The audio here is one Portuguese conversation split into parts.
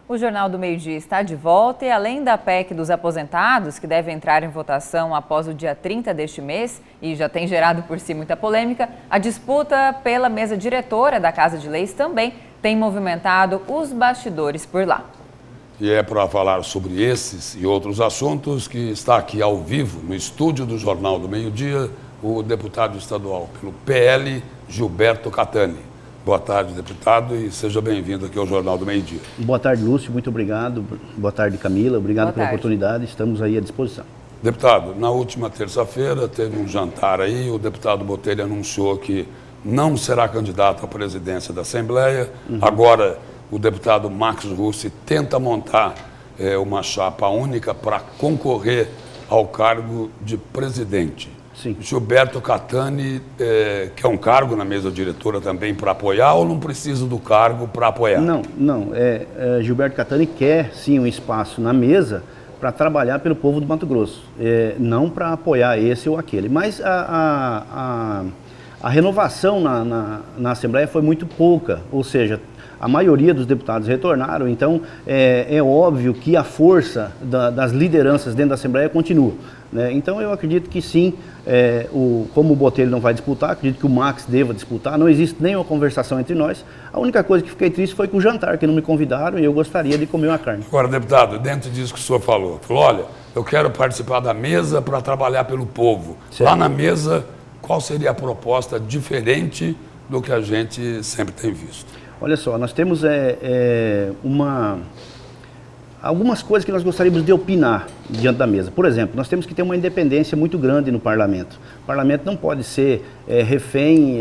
O Jornal do Meio-Dia está de volta e, além da PEC dos aposentados, que deve entrar em votação após o dia 30 deste mês e já tem gerado por si muita polêmica, a disputa pela mesa diretora da Casa de Leis também tem movimentado os bastidores por lá. E é para falar sobre esses e outros assuntos que está aqui ao vivo, no estúdio do Jornal do Meio-Dia, o deputado estadual pelo PL, Gilberto Catani. Boa tarde, deputado, e seja bem-vindo aqui ao Jornal do Meio-Dia. Boa tarde, Lúcio, muito obrigado. Boa tarde, Camila, obrigado pela oportunidade, estamos aí à disposição. Deputado, na última terça-feira teve um jantar aí, o deputado Botelho anunciou que não será candidato à presidência da Assembleia. Agora, o deputado Max Russi tenta montar uma chapa única para concorrer ao cargo de presidente. Sim. Gilberto Catani quer um cargo na mesa diretora também para apoiar ou não precisa do cargo para apoiar? Não. Gilberto Catani quer sim um espaço na mesa para trabalhar pelo povo do Mato Grosso, não para apoiar esse ou aquele. Mas a renovação na Assembleia foi muito pouca, ou seja, a maioria dos deputados retornaram, então é óbvio que a força das lideranças dentro da Assembleia continua. Né? Então eu acredito que sim, como o Botelho não vai disputar, acredito que o Max deva disputar, não existe nenhuma conversação entre nós. A única coisa que fiquei triste foi com o jantar, que não me convidaram e eu gostaria de comer uma carne. Agora, deputado, dentro disso que o senhor falou, olha, eu quero participar da mesa para trabalhar pelo povo. Certo. Lá na mesa, qual seria a proposta diferente do que a gente sempre tem visto? Olha só, nós temos algumas coisas que nós gostaríamos de opinar diante da mesa. Por exemplo, nós temos que ter uma independência muito grande no parlamento. O parlamento não pode ser refém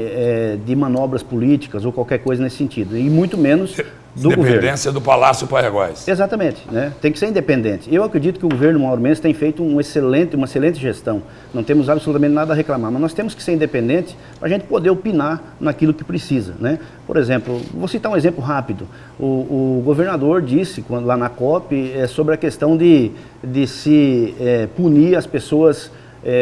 de manobras políticas ou qualquer coisa nesse sentido, e muito menos do governo. Independência do Palácio Paiegóis. Exatamente, né? Tem que ser independente. Eu acredito que o governo Mauro Mendes tem feito uma excelente gestão. Não temos absolutamente nada a reclamar, mas nós temos que ser independentes para a gente poder opinar naquilo que precisa, né? Por exemplo, vou citar um exemplo rápido. O governador disse lá na COP sobre a questão de se punir as pessoas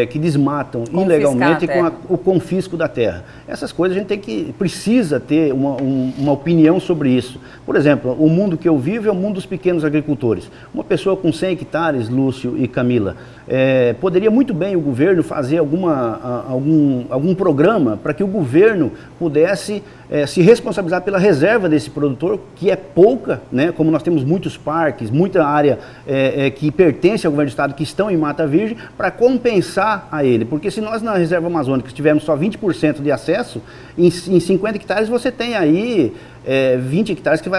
que desmatam ilegalmente com o confisco da terra. Essas coisas a gente precisa ter uma opinião sobre isso. Por exemplo, o mundo que eu vivo é o mundo dos pequenos agricultores. Uma pessoa com 100 hectares, Lúcio e Camila, poderia muito bem o governo fazer algum programa para que o governo pudesse se responsabilizar pela reserva desse produtor, que é pouca, né? Como nós temos muitos parques, muita área que pertence ao governo do estado que estão em Mata Virgem, para compensar a ele, porque se nós na reserva amazônica tivermos só 20% de acesso, em 50 hectares você tem aí 20 hectares que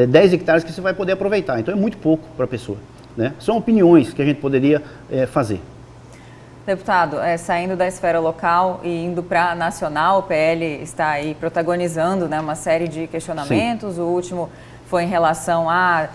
10 hectares que você vai poder aproveitar, então é muito pouco para a pessoa, né? São opiniões que a gente poderia fazer. Deputado, saindo da esfera local e indo para a nacional, o PL está aí protagonizando, né, uma série de questionamentos. Sim. O último foi em relação a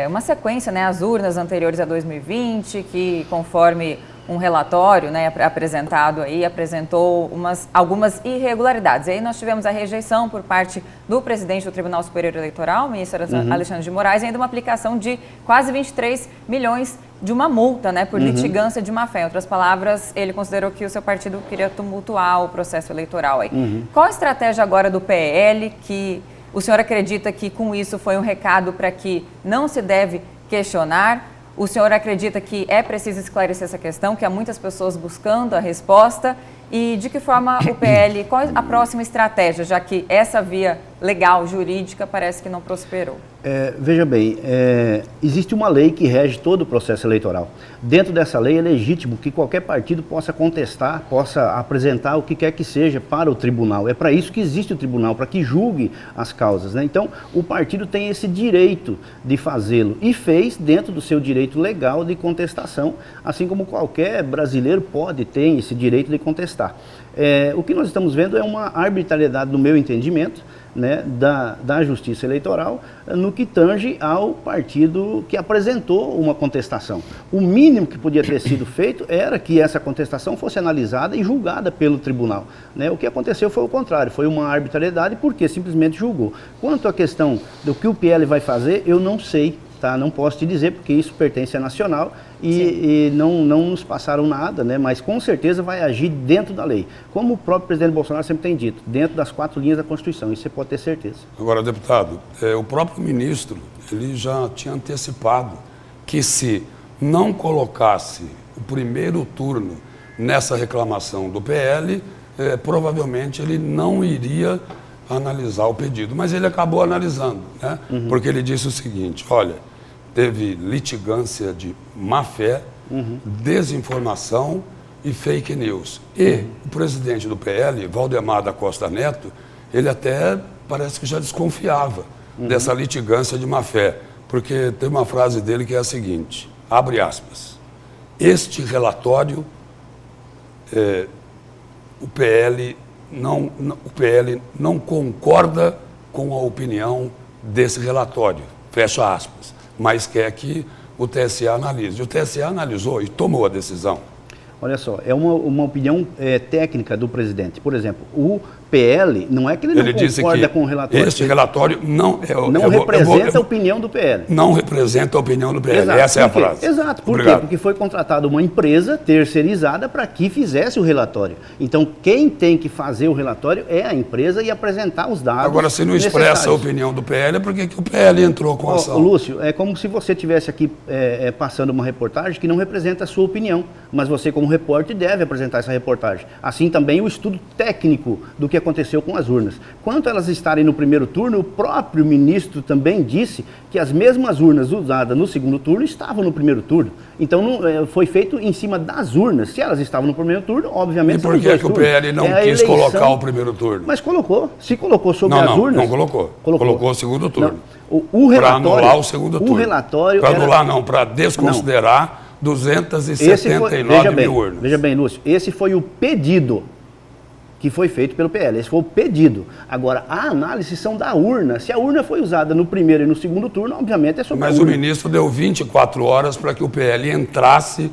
uma sequência, né, às urnas anteriores a 2020, que conforme um relatório, né, apresentado aí, apresentou algumas irregularidades. E aí nós tivemos a rejeição por parte do presidente do Tribunal Superior Eleitoral, ministro Alexandre de Moraes, e ainda uma aplicação de quase 23 milhões de uma multa, né, por litigância de má-fé. Em outras palavras, ele considerou que o seu partido queria tumultuar o processo eleitoral aí. Qual a estratégia agora do PL, que o senhor acredita que com isso foi um recado para que não se deve questionar? O senhor acredita que é preciso esclarecer essa questão, que há muitas pessoas buscando a resposta? E de que forma o PL, qual a próxima estratégia, já que essa via legal, jurídica, parece que não prosperou? Veja bem, existe uma lei que rege todo o processo eleitoral. Dentro dessa lei é legítimo que qualquer partido possa contestar, possa apresentar o que quer que seja para o tribunal. É para isso que existe o tribunal, para que julgue as causas, né? Então, o partido tem esse direito de fazê-lo e fez dentro do seu direito legal de contestação, assim como qualquer brasileiro pode ter esse direito de contestar. O que nós estamos vendo é uma arbitrariedade, no meu entendimento, né, da Justiça Eleitoral no que tange ao partido que apresentou uma contestação. O mínimo que podia ter sido feito era que essa contestação fosse analisada e julgada pelo tribunal, né? O que aconteceu foi o contrário, foi uma arbitrariedade porque simplesmente julgou. Quanto à questão do que o PL vai fazer, eu não sei. tá? Não posso te dizer, porque isso pertence à Nacional e não nos passaram nada, né? Mas com certeza vai agir dentro da lei. Como o próprio presidente Bolsonaro sempre tem dito, dentro das 4 linhas da Constituição, isso você pode ter certeza. Agora, deputado, o próprio ministro, ele já tinha antecipado que se não colocasse o primeiro turno nessa reclamação do PL, provavelmente ele não iria analisar o pedido, mas ele acabou analisando, né? Porque ele disse o seguinte: olha, teve litigância de má-fé, desinformação e fake news. E o presidente do PL, Valdemar da Costa Neto, ele até parece que já desconfiava dessa litigância de má-fé, porque tem uma frase dele que é a seguinte, abre aspas, este relatório, o PL não concorda com a opinião desse relatório, fecha aspas, mas quer que o TSE analise. O TSE analisou e tomou a decisão. Olha só, é uma opinião técnica do presidente. Por exemplo, o PL, não é que ele não concorda com o relatório. Este relatório não representa a opinião do PL. Não representa a opinião do PL, exato, essa é a frase. Exato, por Obrigado. quê? Porque foi contratada uma empresa terceirizada para que fizesse o relatório. Então, quem tem que fazer o relatório é a empresa e apresentar os dados. Agora, se não expressa a opinião do PL, por que o PL entrou com a ação? Lúcio, é como se você estivesse aqui passando uma reportagem que não representa a sua opinião, mas você, como repórter, deve apresentar essa reportagem. Assim também o estudo técnico do que aconteceu com as urnas. Quanto elas estarem no primeiro turno, o próprio ministro também disse que as mesmas urnas usadas no segundo turno estavam no primeiro turno. Então foi feito em cima das urnas. Se elas estavam no primeiro turno, obviamente... E por que o PL não quis colocar o primeiro turno? Mas colocou. Se colocou sobre as urnas... Não colocou. Colocou o segundo turno. O relatório... Para anular o segundo turno. O relatório... Para anular não, para desconsiderar 279 mil urnas. Veja bem, Lúcio, esse foi o pedido que foi feito pelo PL, esse foi o pedido. Agora, a análise são da urna. Se a urna foi usada no primeiro e no segundo turno, obviamente é sobre a urna. Mas o ministro deu 24 horas para que o PL entrasse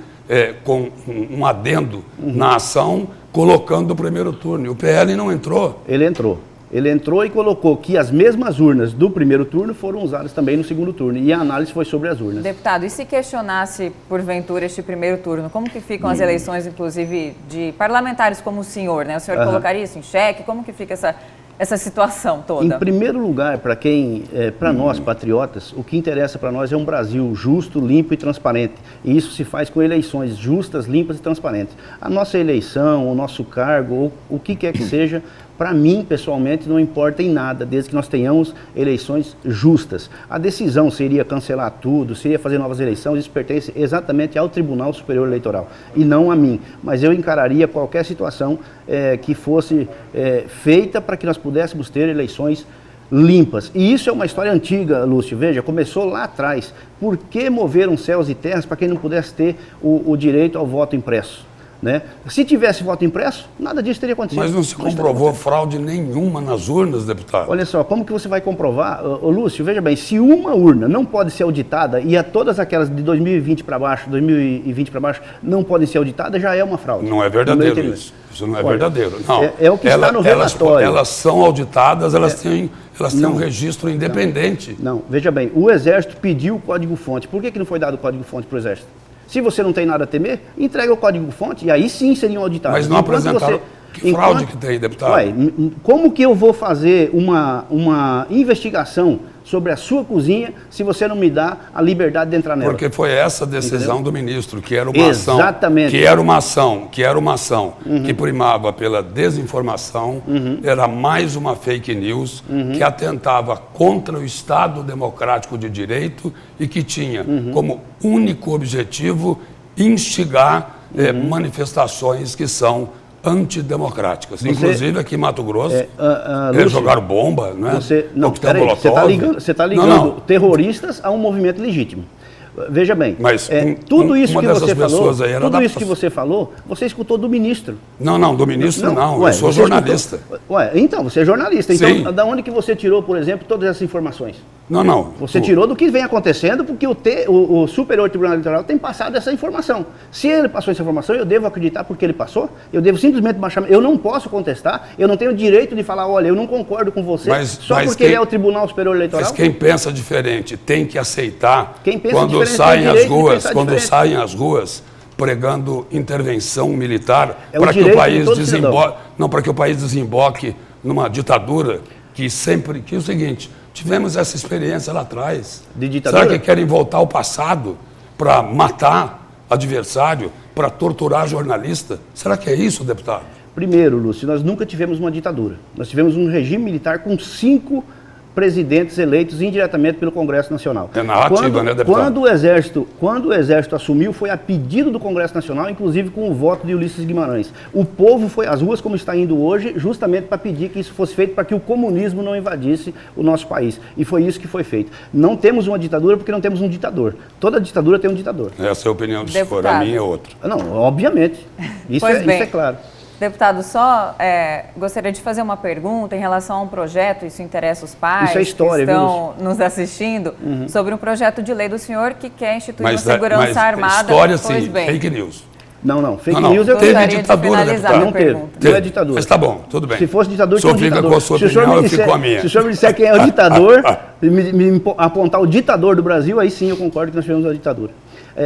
com um adendo na ação, colocando o primeiro turno. E o PL não entrou. Ele entrou. Ele entrou e colocou que as mesmas urnas do primeiro turno foram usadas também no segundo turno. E a análise foi sobre as urnas. Deputado, e se questionasse, porventura, este primeiro turno, como que ficam as eleições, inclusive, de parlamentares como o senhor, né? O senhor colocaria isso em xeque? Como que fica essa situação toda? Em primeiro lugar, para nós, patriotas, o que interessa para nós é um Brasil justo, limpo e transparente. E isso se faz com eleições justas, limpas e transparentes. A nossa eleição, o nosso cargo, ou o que quer que seja, para mim, pessoalmente, não importa em nada, desde que nós tenhamos eleições justas. A decisão seria cancelar tudo, seria fazer novas eleições, isso pertence exatamente ao Tribunal Superior Eleitoral e não a mim. Mas eu encararia qualquer situação que fosse feita para que nós pudéssemos ter eleições limpas. E isso é uma história antiga, Lúcio. Veja, começou lá atrás. Por que moveram céus e terras para quem não pudesse ter o direito ao voto impresso? Né? Se tivesse voto impresso, nada disso teria acontecido. Mas não se comprovou fraude nenhuma nas urnas, deputado? Olha só, como que você vai comprovar? Lúcio, veja bem, se uma urna não pode ser auditada e a todas aquelas de 2020 para baixo, 2020 para baixo, não podem ser auditadas, já é uma fraude. Não é verdadeiro isso. Isso não é verdadeiro. Não. É o que está no relatório. Elas são auditadas, elas têm um registro independente. Não, veja bem, o Exército pediu o código-fonte. Por que não foi dado o código-fonte para o Exército? Se você não tem nada a temer, entrega o código-fonte e aí sim seriam auditados. Mas não apresentaram. Que fraude que tem, deputado? Ué, como que eu vou fazer uma investigação sobre a sua cozinha se você não me dá a liberdade de entrar nela? Porque foi essa a decisão do ministro, que era uma Exatamente. ação, que era uma ação que primava pela desinformação, era mais uma fake news que atentava contra o Estado democrático de direito e que tinha como único objetivo instigar manifestações que são antidemocráticas. Inclusive aqui em Mato Grosso, jogaram bomba, não é? Você está ligando terroristas a um movimento legítimo. Veja bem, mas tudo isso que você falou, você escutou do ministro. Não, do ministro não. Eu sou jornalista. Então, você é jornalista. Então, da onde que você tirou, por exemplo, todas essas informações? Não. Você tirou do que vem acontecendo, porque o Superior Tribunal Eleitoral tem passado essa informação. Se ele passou essa informação, eu devo acreditar porque ele passou? Eu devo simplesmente baixar. Eu não posso contestar, eu não tenho o direito de falar, olha, eu não concordo com você, só porque ele é o Tribunal Superior Eleitoral. Mas quem pensa diferente tem que aceitar quando saem às ruas pregando intervenção militar para que o país desemboque numa ditadura que é o seguinte. Tivemos essa experiência lá atrás. De ditadura? Será que querem voltar ao passado para matar adversário, para torturar jornalista? Será que é isso, deputado? Primeiro, Lúcio, nós nunca tivemos uma ditadura. Nós tivemos um regime militar com 5 presidentes eleitos indiretamente pelo Congresso Nacional. É narrativa, né, deputado? Quando o Exército assumiu, foi a pedido do Congresso Nacional, inclusive com o voto de Ulisses Guimarães. O povo foi às ruas, como está indo hoje, justamente para pedir que isso fosse feito para que o comunismo não invadisse o nosso país. E foi isso que foi feito. Não temos uma ditadura porque não temos um ditador. Toda ditadura tem um ditador. Essa é a opinião do senhor, a minha é outra. Não, obviamente. Isso é claro. Deputado, só gostaria de fazer uma pergunta em relação a um projeto, isso interessa os pais que estão nos assistindo, sobre um projeto de lei do senhor que quer instituir uma segurança armada. História, sim, fake news. Não, fake news eu teve ditadura, deputado. Não teve, não é ditadura. Mas tá bom, tudo bem. Se fosse ditadura, o senhor fica com a sua opinião, eu fico com a minha. Se o senhor me disser quem é o ditador, me apontar o ditador do Brasil, aí sim eu concordo que nós tivemos uma ditadura.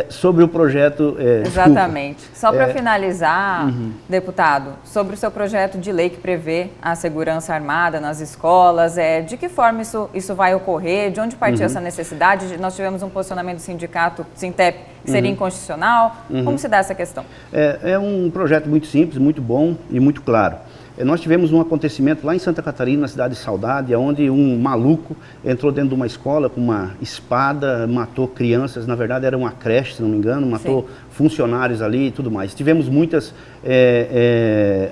Sobre o projeto... Exatamente. Só para finalizar, deputado, sobre o seu projeto de lei que prevê a segurança armada nas escolas, de que forma isso vai ocorrer? De onde partiu essa necessidade? Nós tivemos um posicionamento do sindicato Sintep que seria inconstitucional. Como se dá essa questão? É um projeto muito simples, muito bom e muito claro. Nós tivemos um acontecimento lá em Santa Catarina, na cidade de Saudade, onde um maluco entrou dentro de uma escola com uma espada, matou crianças, na verdade era uma creche, se não me engano, matou funcionários ali e tudo mais. Tivemos muitas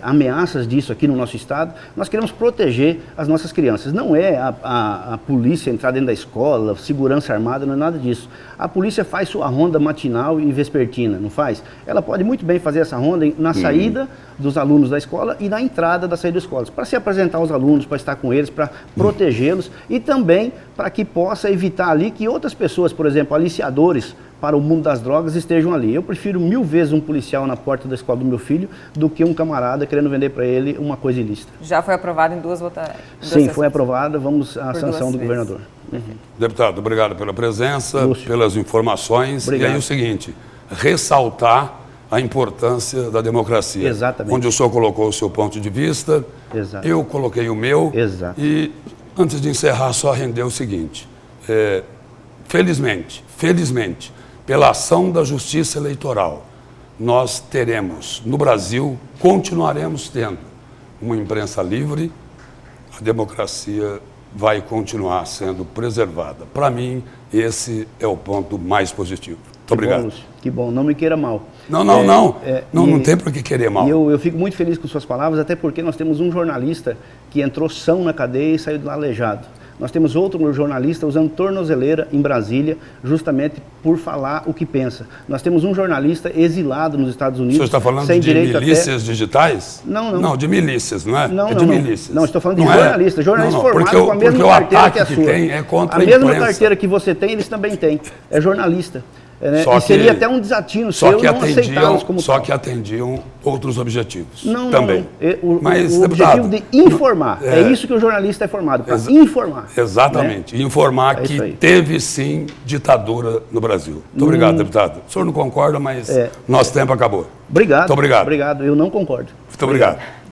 ameaças disso aqui no nosso estado. Nós queremos proteger as nossas crianças. Não é a polícia entrar dentro da escola, segurança armada, não é nada disso. A polícia faz sua ronda matinal e vespertina, não faz? Ela pode muito bem fazer essa ronda na saída dos alunos da escola e na entrada da saída da escola, para se apresentar aos alunos, para estar com eles, para protegê-los e também para que possa evitar ali que outras pessoas, por exemplo, aliciadores para o mundo das drogas estejam ali. Eu prefiro 1000 vezes um policial na porta da escola do meu filho do que um camarada querendo vender para ele uma coisa ilícita. Já foi aprovado em 2 votações? Sim, foi aprovada, vamos à sanção do governador. Deputado, obrigado pela presença, Lúcio, pelas informações. Obrigado. E aí o seguinte, ressaltar a importância da democracia. Exatamente. Onde o senhor colocou o seu ponto de vista, eu coloquei o meu. Exato. E antes de encerrar, só render o seguinte, felizmente, pela ação da Justiça Eleitoral, nós teremos, no Brasil, continuaremos tendo uma imprensa livre, a democracia vai continuar sendo preservada. Para mim, esse é o ponto mais positivo. Muito obrigado. Bom, Lúcio. Que bom, não me queira mal. Não tem por que querer mal. Eu fico muito feliz com suas palavras, até porque nós temos um jornalista que entrou são na cadeia e saiu de lá aleijado. Nós temos outro jornalista usando tornozeleira em Brasília, justamente por falar o que pensa. Nós temos um jornalista exilado nos Estados Unidos. O senhor está falando sem de milícias digitais? Não. Não, de milícias, não é? Não, de milícias. Não, estou falando de jornalista. Jornalista formado com a mesma carteira que a sua. Tem é contra a mesma carteira que você tem, eles também têm. É jornalista. E seria até um desatino seu não aceitá-los como Só que atendiam outros objetivos. Não. Mas, o objetivo de informar. É isso que o jornalista é formado, para informar. Exatamente. Né? Informar que teve, sim, ditadura no Brasil. Muito obrigado, deputado. O senhor não concorda, mas nosso tempo acabou. Obrigado. Muito obrigado. Obrigado. Eu não concordo. Muito obrigado.